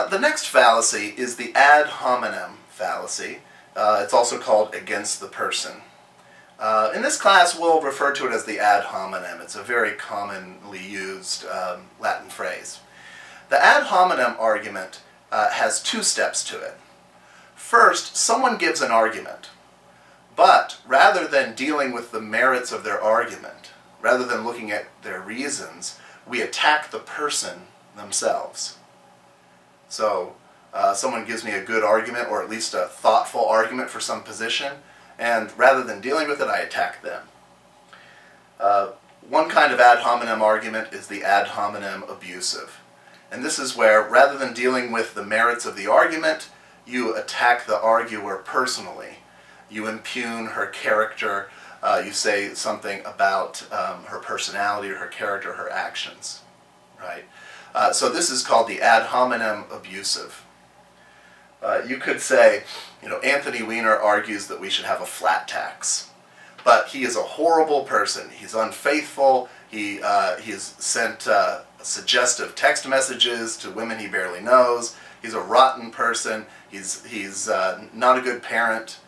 The next fallacy is the ad hominem fallacy. It's also called against the person. In this class, we'll refer to it as the ad hominem. It's a very commonly used Latin phrase. The ad hominem argument has two steps to it. First, someone gives an argument, but rather than dealing with the merits of their argument, rather than looking at their reasons, we attack the person themselves. So someone gives me a good argument, or at least a thoughtful argument for some position, and rather than dealing with it, I attack them. One kind of ad hominem argument is the ad hominem abusive. And this is where, rather than dealing with the merits of the argument, you attack the arguer personally. You impugn her character, you say something about her personality or her character, her actions, right? So this is called the ad hominem abusive. You could say, Anthony Weiner argues that we should have a flat tax, but he is a horrible person. He's unfaithful. He has sent suggestive text messages to women he barely knows. He's a rotten person. He's not a good parent.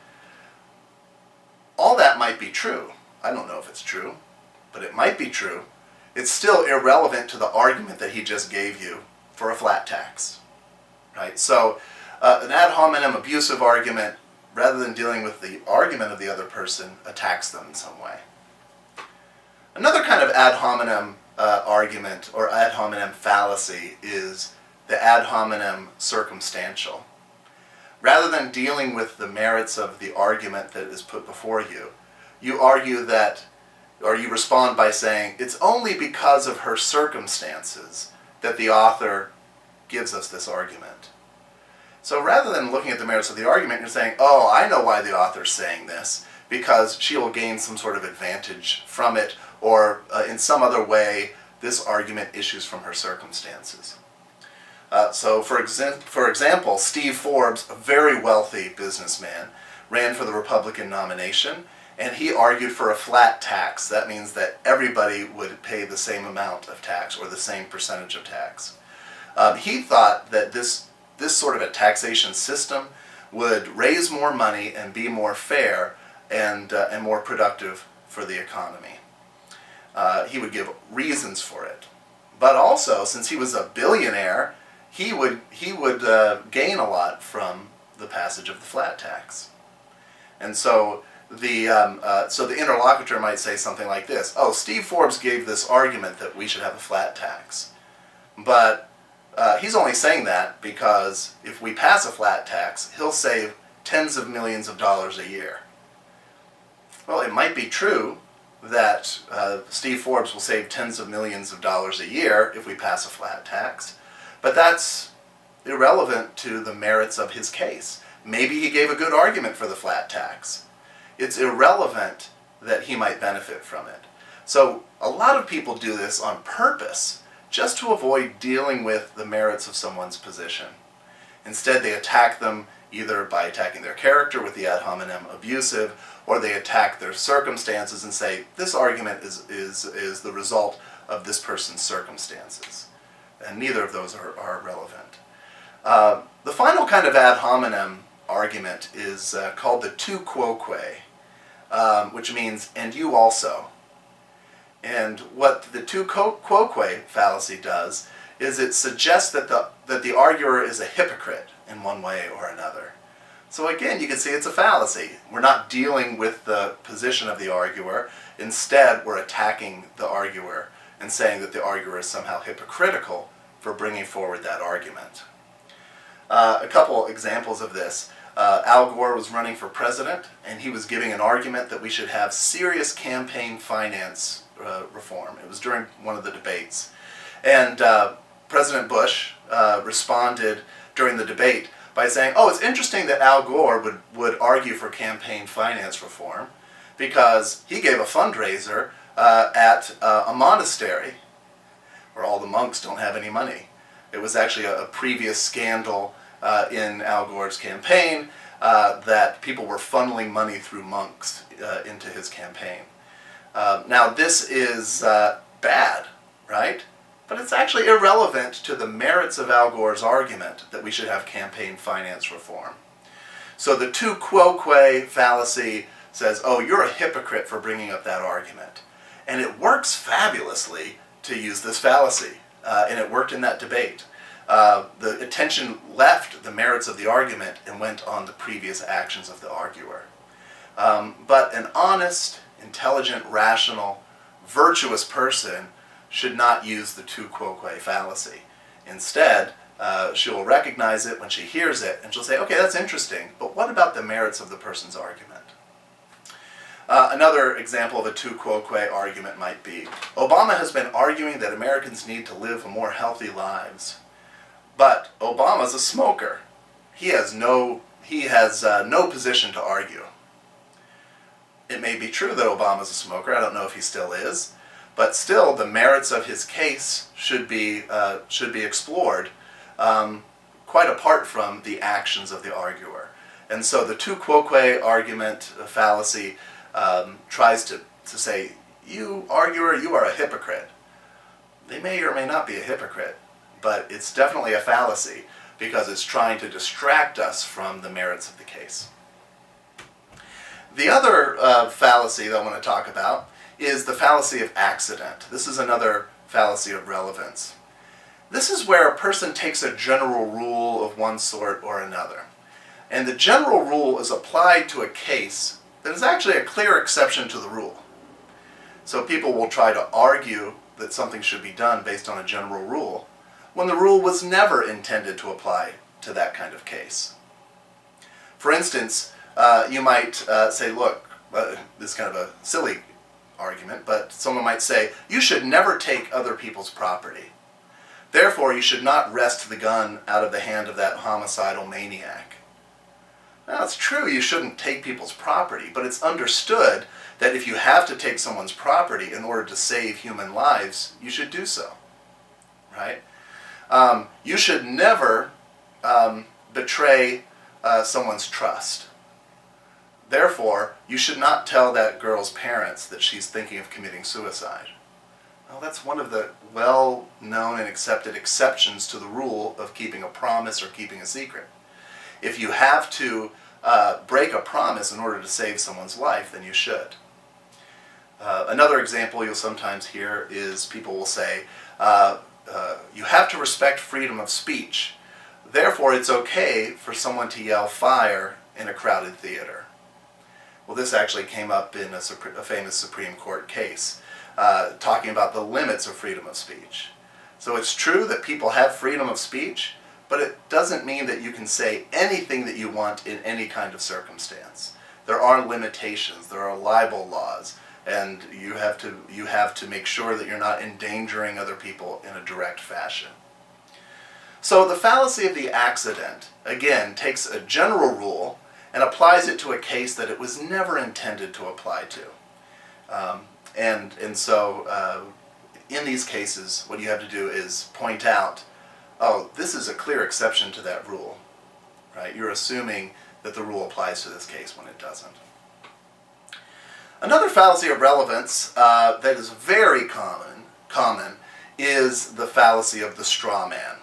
All that might be true. I don't know if it's true, but it might be true. It's still irrelevant to the argument that he just gave you for a flat tax, right? So an ad hominem abusive argument, rather than dealing with the argument of the other person, attacks them in some way. Another kind of ad hominem argument or ad hominem fallacy is the ad hominem circumstantial. Rather than dealing with the merits of the argument that is put before you, you argue that, or you respond by saying, it's only because of her circumstances that the author gives us this argument. So rather than looking at the merits of the argument, you're saying, oh, I know why the author's saying this, because she will gain some sort of advantage from it, or in some other way, this argument issues from her circumstances. So for example, Steve Forbes, a very wealthy businessman, ran for the Republican nomination, and he argued for a flat tax. That means that everybody would pay the same amount of tax, or the same percentage of tax. He thought that this sort of a taxation system would raise more money and be more fair and more productive for the economy. He would give reasons for it. But also, since he was a billionaire, he would gain a lot from the passage of the flat tax. And so the interlocutor might say something like this: oh, Steve Forbes gave this argument that we should have a flat tax. But he's only saying that because if we pass a flat tax, he'll save tens of millions of dollars a year. Well, it might be true that Steve Forbes will save tens of millions of dollars a year if we pass a flat tax, but that's irrelevant to the merits of his case. Maybe he gave a good argument for the flat tax. It's irrelevant that he might benefit from it. So a lot of people do this on purpose, just to avoid dealing with the merits of someone's position. Instead, they attack them either by attacking their character with the ad hominem abusive, or they attack their circumstances and say, this argument is the result of this person's circumstances. And neither of those are relevant. The final kind of ad hominem argument is called the tu quoque, which means, and you also. And what the tu quoque fallacy does is it suggests that the arguer is a hypocrite in one way or another. So again, you can see it's a fallacy. We're not dealing with the position of the arguer. Instead, we're attacking the arguer and saying that the arguer is somehow hypocritical for bringing forward that argument. A couple examples of this. Al Gore was running for president, and he was giving an argument that we should have serious campaign finance reform. It was during one of the debates. And President Bush responded during the debate by saying, oh, it's interesting that Al Gore would argue for campaign finance reform because he gave a fundraiser at a monastery where all the monks don't have any money. It was actually a previous scandal in Al Gore's campaign that people were funneling money through monks into his campaign. Now this is bad, right? but it's actually irrelevant to the merits of Al Gore's argument that we should have campaign finance reform. So the tu quoque fallacy says, oh, you're a hypocrite for bringing up that argument. And it works fabulously to use this fallacy, and it worked in that debate. The attention left the merits of the argument and went on the previous actions of the arguer. But an honest, intelligent, rational, virtuous person should not use the tu quoque fallacy. Instead, she will recognize it when she hears it, and she'll say, okay, that's interesting, but what about the merits of the person's argument? Another example of a tu quoque argument might be, Obama has been arguing that Americans need to live more healthy lives. But Obama's a smoker. He has no position to argue. It may be true that Obama's a smoker. I don't know if he still is. But still, the merits of his case should be explored quite apart from the actions of the arguer. And so the tu quoque argument fallacy tries to say, you arguer, you are a hypocrite. They may or may not be a hypocrite, but it's definitely a fallacy because it's trying to distract us from the merits of the case. The other fallacy that I want to talk about is the fallacy of accident. This is another fallacy of relevance. This is where a person takes a general rule of one sort or another. And the general rule is applied to a case that is actually a clear exception to the rule. So people will try to argue that something should be done based on a general rule, when the rule was never intended to apply to that kind of case. For instance, you might say, look, this is kind of a silly argument, but someone might say, you should never take other people's property. Therefore, you should not wrest the gun out of the hand of that homicidal maniac. Now, it's true you shouldn't take people's property, but it's understood that if you have to take someone's property in order to save human lives, you should do so, right? You should never betray someone's trust. Therefore, you should not tell that girl's parents that she's thinking of committing suicide. Well, that's one of the well-known and accepted exceptions to the rule of keeping a promise or keeping a secret. If you have to break a promise in order to save someone's life, then you should. Another example you'll sometimes hear is people will say, you have to respect freedom of speech. Therefore, it's okay for someone to yell fire in a crowded theater. Well, this actually came up in a famous Supreme Court case, talking about the limits of freedom of speech. So it's true that people have freedom of speech, but it doesn't mean that you can say anything that you want in any kind of circumstance. There are limitations, there are libel laws, and you have to make sure that you're not endangering other people in a direct fashion. So the fallacy of the accident, again, takes a general rule and applies it to a case that it was never intended to apply to. And so in these cases, what you have to do is point out, oh, this is a clear exception to that rule, right? You're assuming that the rule applies to this case when it doesn't. Another fallacy of relevance that is very common is the fallacy of the straw man.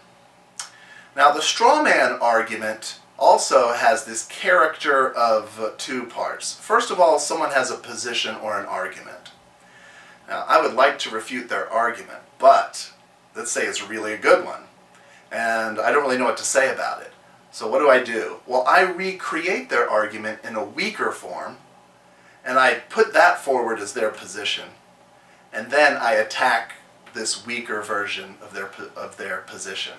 Now, the straw man argument also has this character of two parts. First of all, someone has a position or an argument. Now, I would like to refute their argument, but let's say it's really a good one, and I don't really know what to say about it. So what do? Well, I recreate their argument in a weaker form, and I put that forward as their position, and then I attack this weaker version of their position.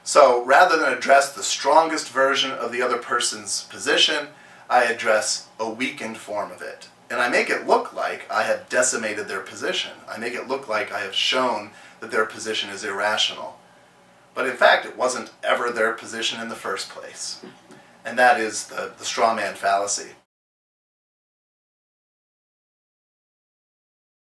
So rather than address the strongest version of the other person's position, I address a weakened form of it. And I make it look like I have decimated their position. I make it look like I have shown that their position is irrational. But in fact, it wasn't ever their position in the first place. And that is the straw man fallacy.